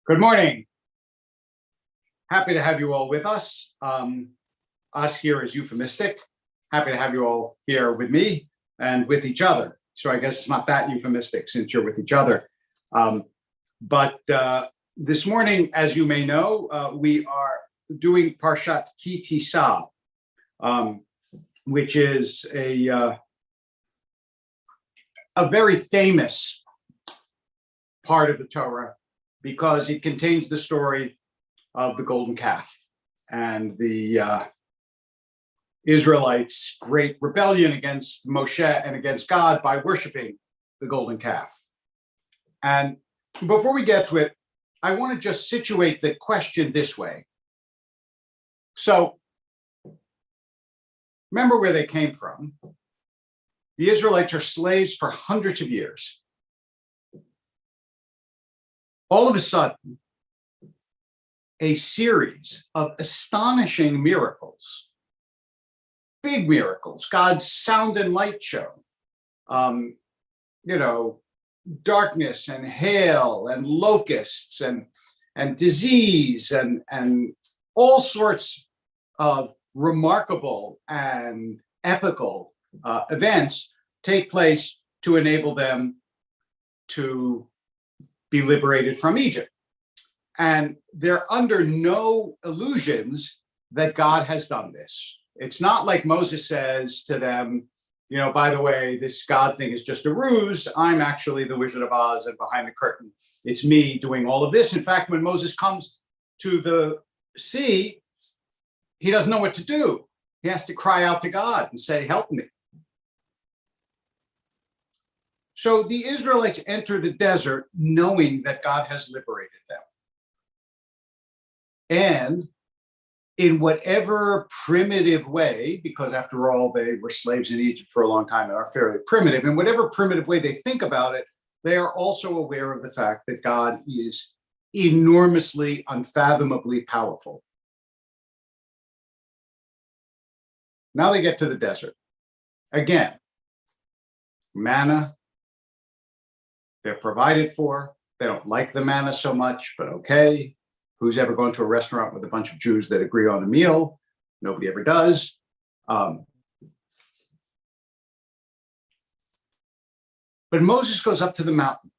Good morning. Happy to have you all with us. Us here is euphemistic. Happy to have you all here with me and with each other. So I guess it's not that euphemistic since you're with each other. But this morning, as you may know, we are doing Parshat Ki Tisa, which is a very famous part of the Torah, because it contains the story of the golden calf and the Israelites' great rebellion against Moshe and against God by worshiping the golden calf. And before we get to it, I want to just situate the question this way. So, remember where they came from. The Israelites are slaves for hundreds of years. All of a sudden, a series of astonishing miracles, big miracles, God's sound and light show, darkness and hail and locusts and disease and all sorts of remarkable and epical events take place to enable them to be liberated from Egypt. And they're under no illusions that God has done this. It's not like Moses says to them, by the way, this God thing is just a ruse. I'm actually the Wizard of Oz, and behind the curtain, it's me doing all of this. In fact, when Moses comes to the sea, he doesn't know what to do. He has to cry out to God and say, help me. So the Israelites enter the desert knowing that God has liberated them. And in whatever primitive way, because after all, they were slaves in Egypt for a long time and are fairly primitive, in whatever primitive way they think about it, they are also aware of the fact that God is enormously, unfathomably powerful. Now they get to the desert. Again, manna, they're provided for. They don't like the manna so much, but okay. Who's ever gone to a restaurant with a bunch of Jews that agree on a meal? Nobody ever does. But Moses goes up to the mountain,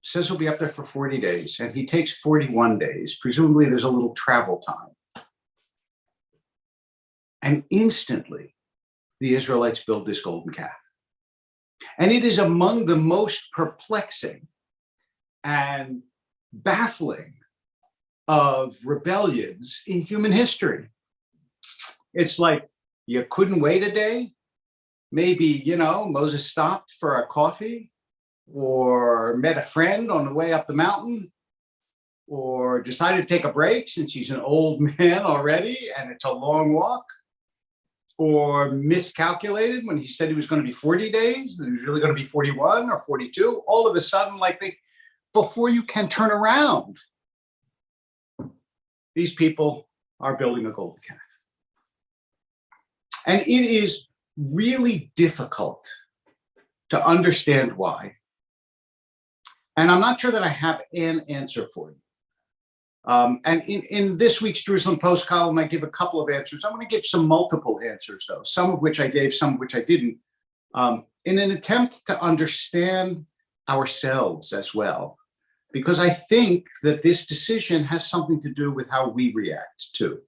says he'll be up there for 40 days, and he takes 41 days. Presumably there's a little travel time. And instantly, the Israelites build this golden calf. And it is among the most perplexing and baffling of rebellions in human history. It's like, you couldn't wait a day? Maybe, Moses stopped for a coffee or met a friend on the way up the mountain or decided to take a break since he's an old man already and it's a long walk, or miscalculated when he said he was going to be 40 days, that he was really going to be 41 or 42. All of a sudden, before you can turn around, these people are building a golden calf. And it is really difficult to understand why. And I'm not sure that I have an answer for you. And in this week's Jerusalem Post column, I give a couple of answers. I'm going to give some multiple answers, though, some of which I gave, some of which I didn't, in an attempt to understand ourselves as well. Because I think that this decision has something to do with how we react, too.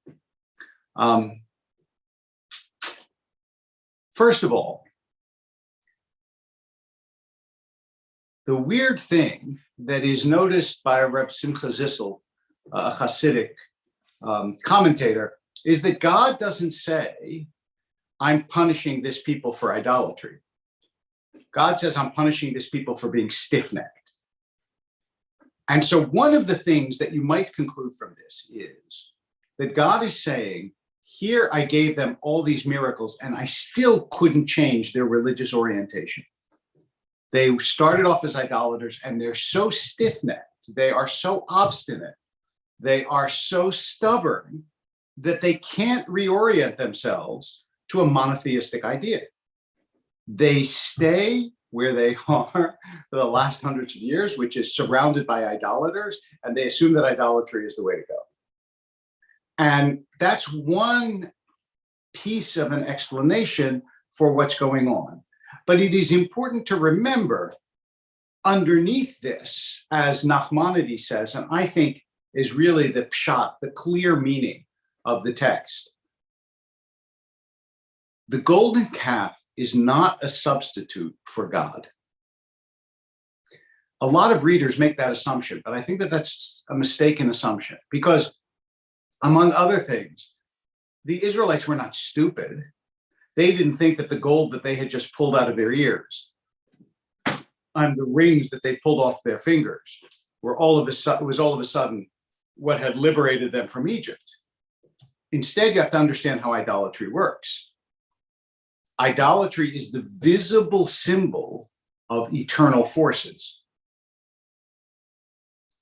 First of all, the weird thing that is noticed by Rabbi Simcha Zissel, a Hasidic commentator, is that God doesn't say, I'm punishing this people for idolatry. God says, I'm punishing this people for being stiff-necked. And so one of the things that you might conclude from this is that God is saying, here I gave them all these miracles and I still couldn't change their religious orientation. They started off as idolaters and they're so stiff-necked, they are so obstinate, they are so stubborn that they can't reorient themselves to a monotheistic idea. They stay where they are for the last hundreds of years, which is surrounded by idolaters, and they assume that idolatry is the way to go. And that's one piece of an explanation for what's going on. But it is important to remember underneath this, as Nachmanides says, and I think is really the pshat, the clear meaning of the text. The golden calf is not a substitute for God. A lot of readers make that assumption, but I think that that's a mistaken assumption because, among other things, the Israelites were not stupid. They didn't think that the gold that they had just pulled out of their ears and the rings that they pulled off their fingers were all of a sudden what had liberated them from Egypt. Instead, you have to understand how idolatry works. Idolatry is the visible symbol of eternal forces.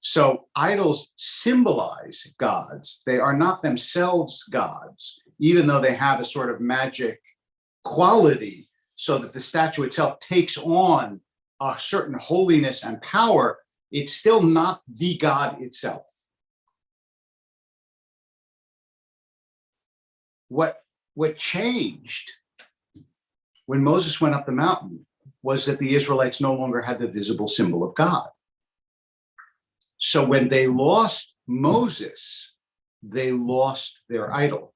So idols symbolize gods. They are not themselves gods, even though they have a sort of magic quality so that the statue itself takes on a certain holiness and power. It's still not the God itself. What changed when Moses went up the mountain was that the Israelites no longer had the visible symbol of God. So when they lost Moses, they lost their idol.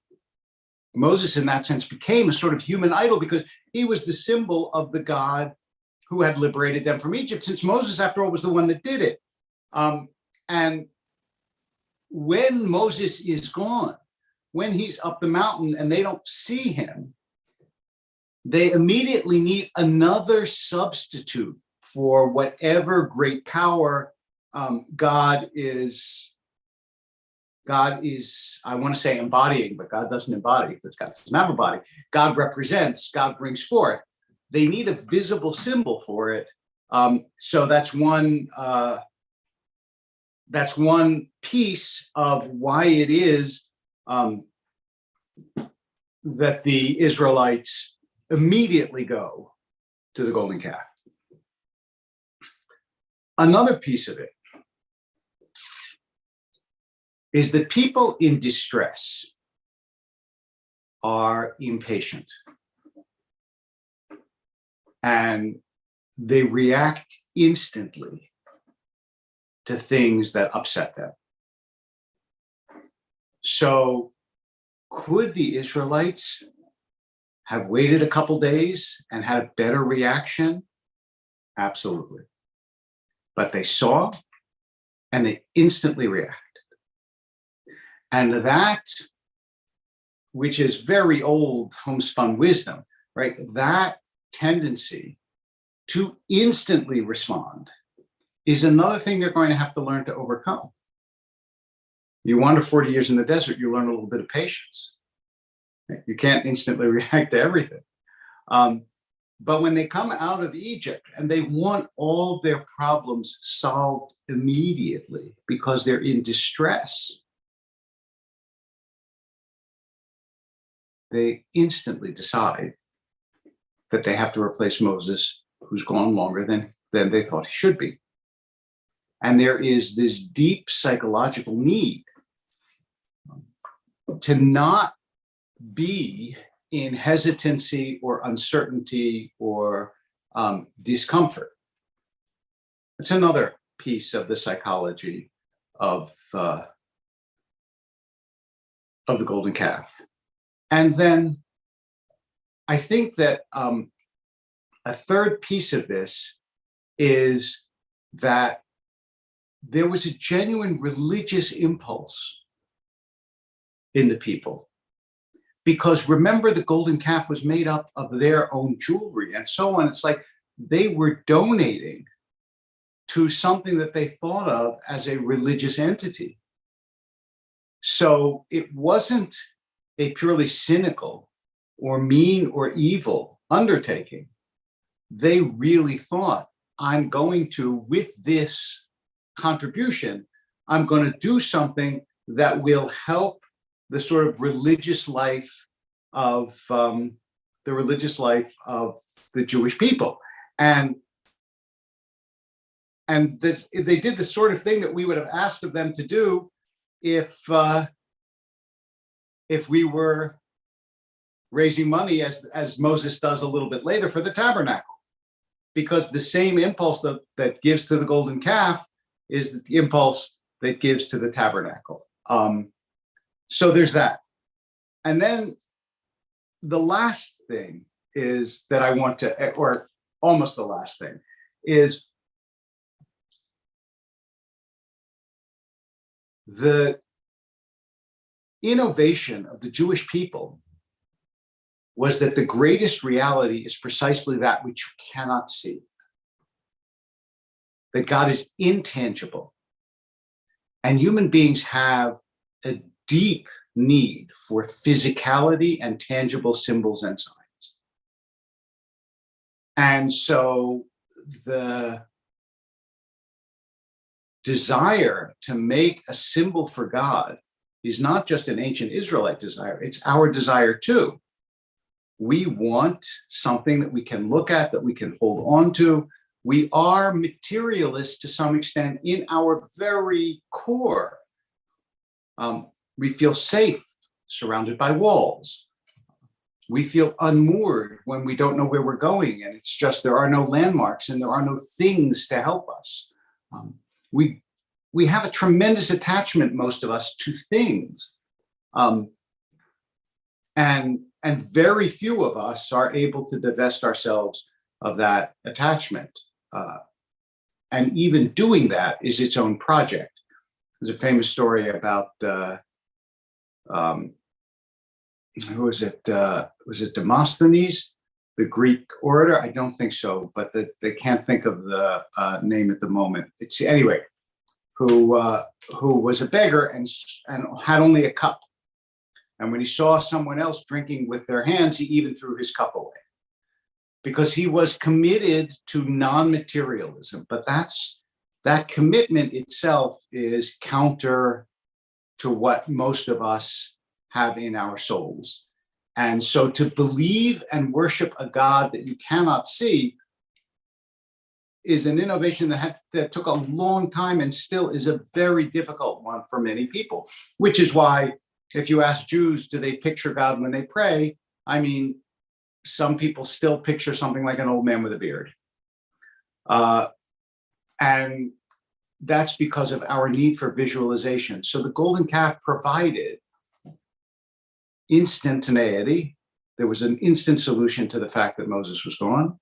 Moses, in that sense, became a sort of human idol because he was the symbol of the God who had liberated them from Egypt, since Moses, after all, was the one that did it. And when Moses is gone, when he's up the mountain and they don't see him, they immediately need another substitute for whatever great power God is, I want to say embodying, but God doesn't embody because God doesn't have a body. God represents, God brings forth. They need a visible symbol for it. So that's one piece of why it is that the Israelites immediately go to the golden calf. Another piece of it is that people in distress are impatient and they react instantly to things that upset them. So could the Israelites have waited a couple days and had a better reaction? Absolutely. But they saw and they instantly reacted. And that, which is very old homespun wisdom, right? That tendency to instantly respond is another thing they're going to have to learn to overcome. You wander 40 years in the desert, you learn a little bit of patience. You can't instantly react to everything. But when they come out of Egypt and they want all their problems solved immediately because they're in distress, they instantly decide that they have to replace Moses, who's gone longer than they thought he should be. And there is this deep psychological need to not be in hesitancy or uncertainty or discomfort. It's another piece of the psychology of the golden calf. And then I think that a third piece of this is that there was a genuine religious impulse in the people. Because remember, the golden calf was made up of their own jewelry and so on. It's like they were donating to something that they thought of as a religious entity. So it wasn't a purely cynical or mean or evil undertaking. They really thought, I'm going to, with this contribution, I'm going to do something that will help the sort of religious life of the Jewish people. And they did the sort of thing that we would have asked of them to do if we were raising money, as Moses does a little bit later, for the tabernacle, because the same impulse that gives to the golden calf is the impulse that gives to the tabernacle. So there's that. And then the last thing is that I want to, or almost the last thing, is the innovation of the Jewish people was that the greatest reality is precisely that which you cannot see. That God is intangible. And human beings have a deep need for physicality and tangible symbols and signs. And so the desire to make a symbol for God is not just an ancient Israelite desire, it's our desire too. We want something that we can look at, that we can hold on to. We are materialists to some extent in our very core. We feel safe surrounded by walls. We feel unmoored when we don't know where we're going, and it's just there are no landmarks and there are no things to help us. We have a tremendous attachment, most of us, to things. And very few of us are able to divest ourselves of that attachment. And even doing that is its own project. There's a famous story about, who was it? Was it Demosthenes, the Greek orator? I don't think so, but they can't think of the name at the moment. It's anyway, who was a beggar and had only a cup. And when he saw someone else drinking with their hands, he even threw his cup away, because he was committed to non-materialism. But that commitment itself is counter to what most of us have in our souls. And so to believe and worship a God that you cannot see is an innovation that took a long time and still is a very difficult one for many people, which is why if you ask Jews, do they picture God when they pray? I mean, some people still picture something like an old man with a beard. And that's because of our need for visualization. So the golden calf provided instantaneity. There was an instant solution to the fact that Moses was gone.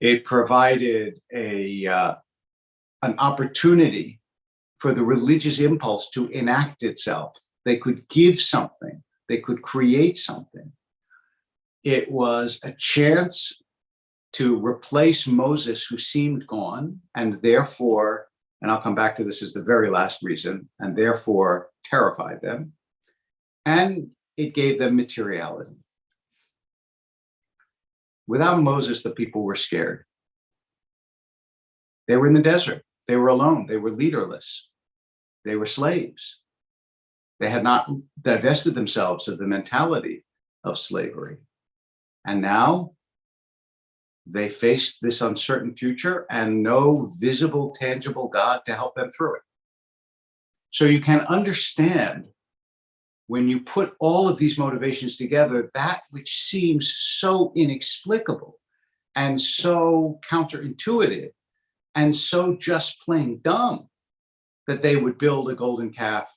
It provided an opportunity for the religious impulse to enact itself. They could give something. They could create something. It was a chance to replace Moses, who seemed gone, and therefore, and I'll come back to this as the very last reason, and therefore terrified them. And it gave them materiality. Without Moses, the people were scared. They were in the desert. They were alone. They were leaderless. They were slaves. They had not divested themselves of the mentality of slavery. And now they faced this uncertain future and no visible, tangible God to help them through it. So you can understand, when you put all of these motivations together, that which seems so inexplicable and so counterintuitive and so just plain dumb, that they would build a golden calf,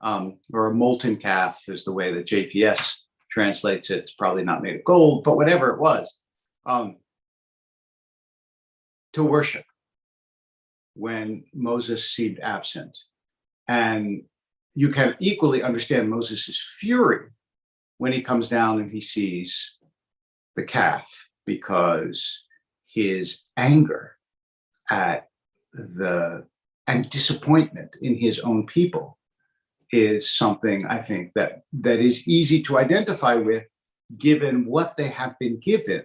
or a molten calf is the way that JPS translates it. It's probably not made of gold, but whatever it was, to worship when Moses seemed absent. And you can equally understand Moses's fury when he comes down and he sees the calf, because his anger at and disappointment in his own people is something, I think, that is easy to identify with, given what they have been given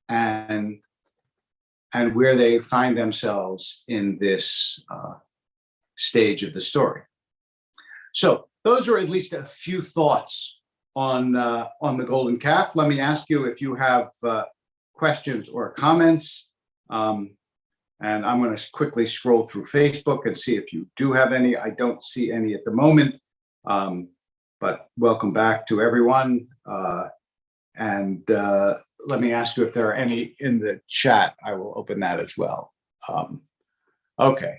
and where they find themselves in this stage of the story. So those are at least a few thoughts on the golden calf. Let me ask you if you have questions or comments. And I'm going to quickly scroll through Facebook and see if you do have any. I don't see any at the moment, but welcome back to everyone. And let me ask you if there are any in the chat. I will open that as well. Okay,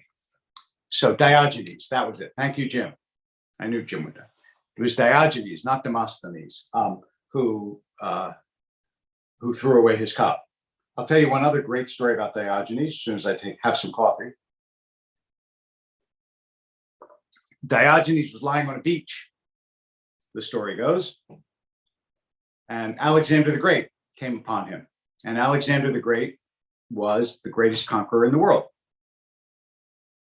so Diogenes, that was it. Thank you, Jim. I knew Jim would. It was Diogenes, not Demosthenes, who threw away his cup. I'll tell you one other great story about Diogenes as soon as I have some coffee. Diogenes was lying on a beach, the story goes, and Alexander the Great came upon him. And Alexander the Great was the greatest conqueror in the world.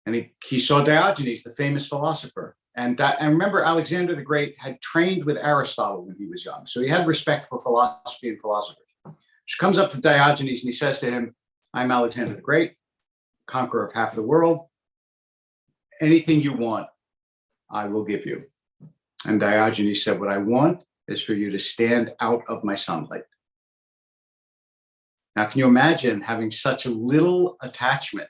And he saw Diogenes, the famous philosopher. And remember, Alexander the Great had trained with Aristotle when he was young. So he had respect for philosophy and philosophers. She comes up to Diogenes and he says to him, I'm Alexander the Great, conqueror of half the world. Anything you want, I will give you. And Diogenes said, what I want is for you to stand out of my sunlight. Now, can you imagine having such a little attachment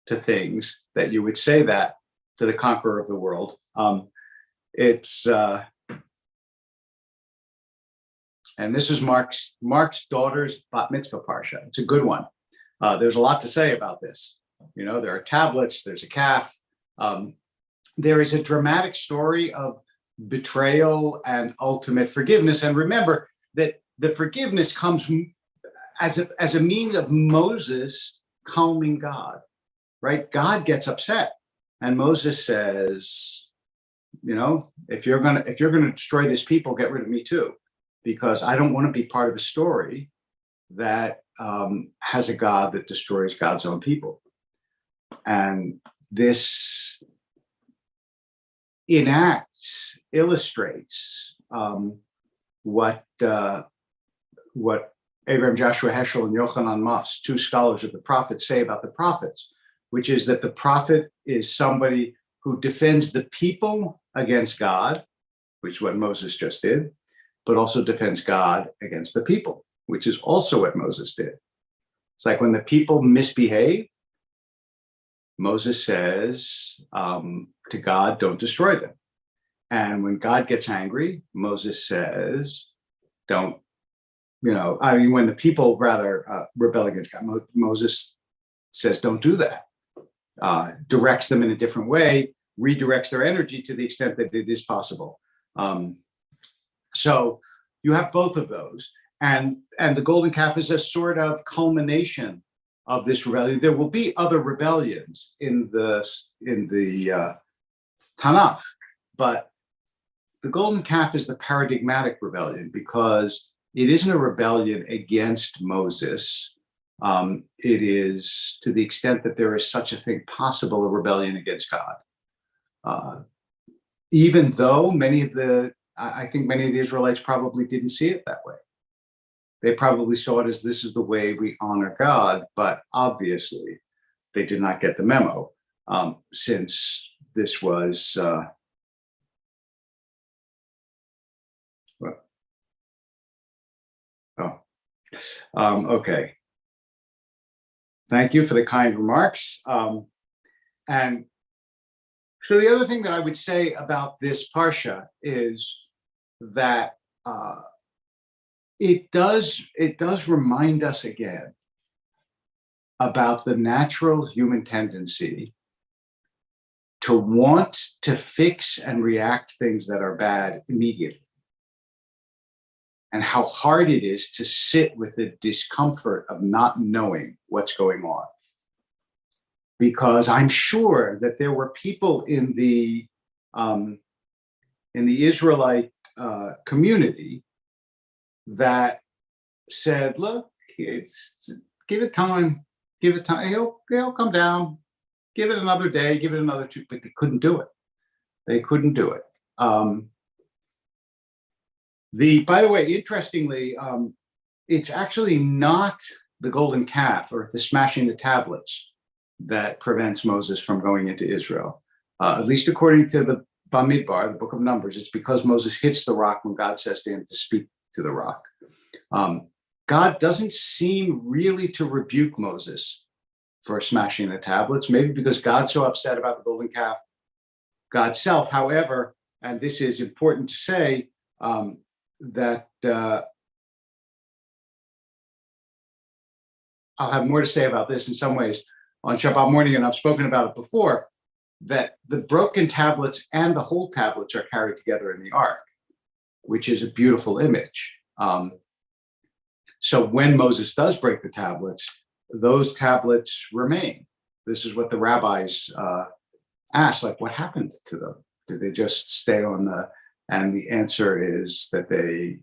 to things that you would say that to the conqueror of the world? And this is Mark's daughter's bat mitzvah parsha. It's a good one. There's a lot to say about this. You know, there are tablets, there's a calf. There is a dramatic story of betrayal and ultimate forgiveness. And remember that the forgiveness comes as a means of Moses calming God, right? God gets upset. And Moses says, you know, if you're gonna destroy this people, get rid of me too, because I don't want to be part of a story that has a God that destroys God's own people. And this illustrates what Abraham Joshua Heschel and Yochanan Moff's, two scholars of the prophets, say about the prophets, which is that the prophet is somebody who defends the people against God, which is what Moses just did, but also defends God against the people, which is also what Moses did. It's like when the people misbehave, Moses says to God, don't destroy them. And when God gets angry, Moses says, don't, when the people rather rebel against God, Moses says, don't do that. Directs them in a different way, redirects their energy to the extent that it is possible. So you have both of those. And the golden calf is a sort of culmination of this rebellion. There will be other rebellions in the Tanakh, but the golden calf is the paradigmatic rebellion because it isn't a rebellion against Moses. It is, to the extent that there is such a thing possible, a rebellion against God. Even though I think many of the Israelites probably didn't see it that way. They probably saw it as this is the way we honor God, but obviously they did not get the memo, since this was okay. Thank you for the kind remarks. And so the other thing that I would say about this parsha is that it does remind us again about the natural human tendency to want to fix and react things that are bad immediately, and how hard it is to sit with the discomfort of not knowing what's going on. Because I'm sure that there were people in the Israelite community that said, "Look, give it time. He'll come down. Give it another day. Give it another two." But they couldn't do it. They couldn't do it. By the way, interestingly, it's actually not the golden calf or the smashing the tablets that prevents Moses from going into Israel. At least according to the Bamidbar, the book of Numbers, it's because Moses hits the rock when God says to him to speak to the rock. God doesn't seem really to rebuke Moses for smashing the tablets, maybe because God's so upset about the golden calf, God's self. However, and this is important to say, that I'll have more to say about this in some ways on Shabbat morning, and I've spoken about it before, that the broken tablets and the whole tablets are carried together in the ark, which is a beautiful image. So when Moses does break the tablets, those tablets remain. This is what the rabbis ask, like, what happened to them? Did they just stay on the, and the answer is that they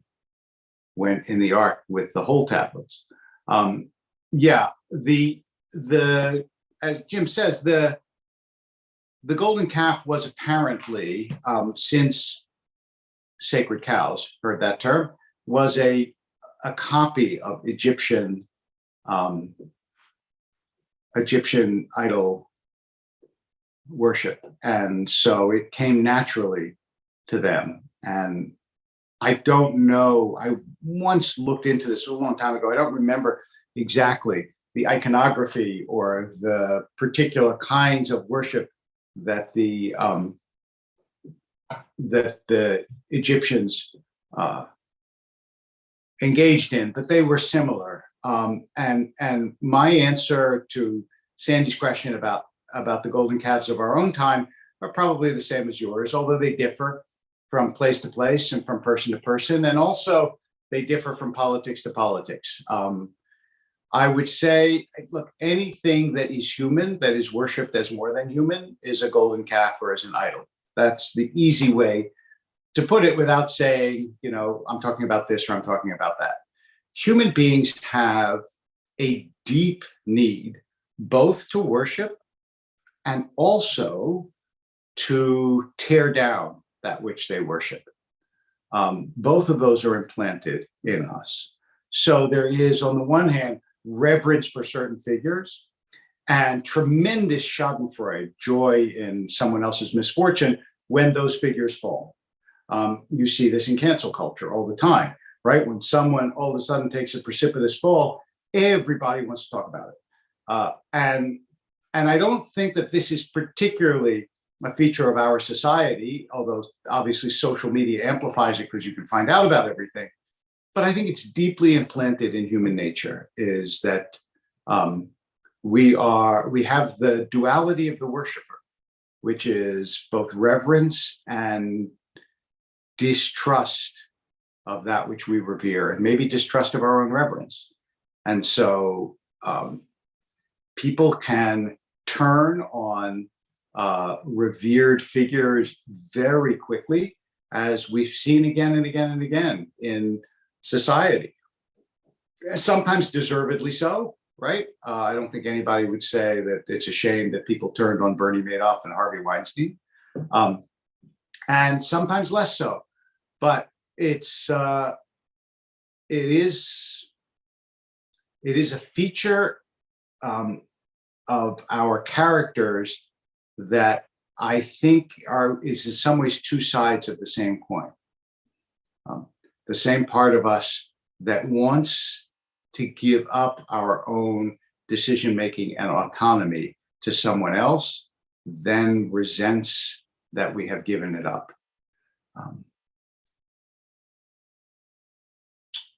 went in the ark with the whole tablets. Yeah, the as Jim says, the golden calf was apparently, since sacred cows, heard that term, was a copy of Egyptian idol worship, and so it came naturally to them. And I don't know, I once looked into this a long time ago. I don't remember exactly the iconography or the particular kinds of worship that the Egyptians engaged in, but they were similar. And my answer to Sandy's question about the golden calves of our own time are probably the same as yours, although they differ from place to place and from person to person, and also they differ from politics to politics. I would say, look, anything that is human, that is worshipped as more than human, is a golden calf or is an idol. That's the easy way to put it without saying, you know, I'm talking about this or I'm talking about that. Human beings have a deep need both to worship and also to tear down that which they worship. Both of those are implanted in us. So there is, on the one hand, reverence for certain figures and tremendous schadenfreude, joy in someone else's misfortune when those figures fall. You see this in cancel culture all the time, right? When someone all of a sudden takes a precipitous fall, everybody wants to talk about it. And I don't think that this is particularly a feature of our society, although obviously social media amplifies it because you can find out about everything. But I think it's deeply implanted in human nature, is that we have the duality of the worshiper, which is both reverence and distrust of that which we revere, and maybe distrust of our own reverence. And so people can turn on revered figures very quickly, as we've seen again and again and again in society. Sometimes deservedly so, right? I don't think anybody would say that it's a shame that people turned on Bernie Madoff and Harvey Weinstein, and sometimes less so. But it is a feature of our characters that I think is in some ways two sides of the same coin. The same part of us that wants to give up our own decision-making and autonomy to someone else, then resents that we have given it up.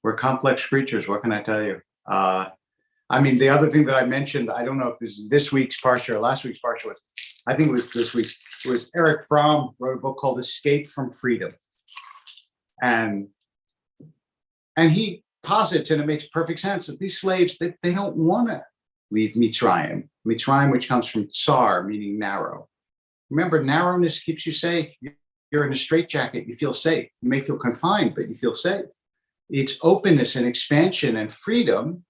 We're complex creatures, what can I tell you? I mean, the other thing that I mentioned, I don't know if it was this week's Parsha or last week's Parsha, I think it was this week's, it was Eric Fromm wrote a book called Escape from Freedom. And he posits, and it makes perfect sense, that these slaves, they don't want to leave Mitzrayim, which comes from tsar, meaning narrow. Remember, narrowness keeps you safe. You're in a straitjacket, you feel safe. You may feel confined, but you feel safe. It's openness and expansion and freedom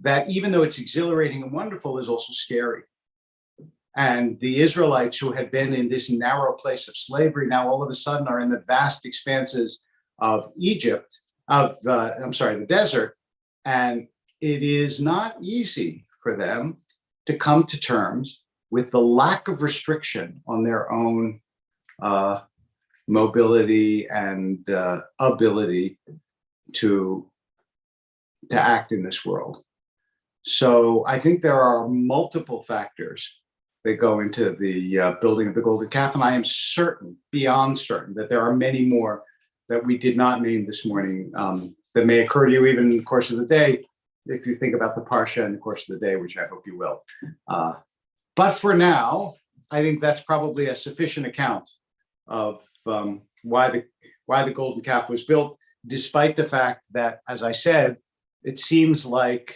that, even though it's exhilarating and wonderful, is also scary. And the Israelites, who had been in this narrow place of slavery, now all of a sudden are in the vast expanses of Egypt, the desert. And it is not easy for them to come to terms with the lack of restriction on their own mobility and ability to to act in this world. So I think there are multiple factors that go into the building of the golden calf, and I am certain, beyond certain, that there are many more that we did not name this morning that may occur to you even in the course of the day, if you think about the parsha in the course of the day, which I hope you will. But for now, I think that's probably a sufficient account of why the golden calf was built, despite the fact that, as I said, it seems like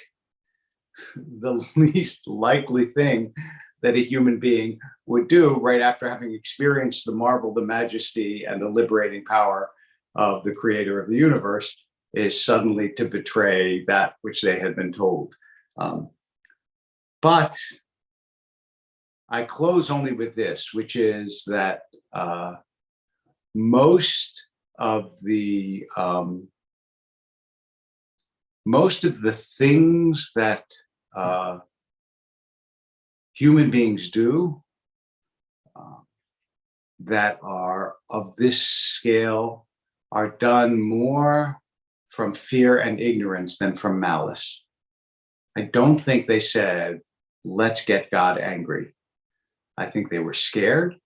the least likely thing that a human being would do right after having experienced the marvel, the majesty, and the liberating power of the creator of the universe, is suddenly to betray that which they had been told. But I close only with this, which is that most of the things that human beings do that are of this scale are done more from fear and ignorance than from malice. I don't think they said, let's get God angry. I think they were scared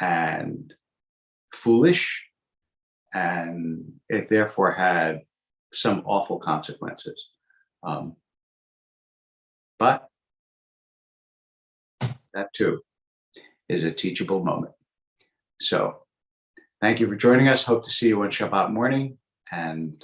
and foolish, and it therefore had some awful consequences. But that too is a teachable moment. So thank you for joining us. Hope to see you on Shabbat morning, and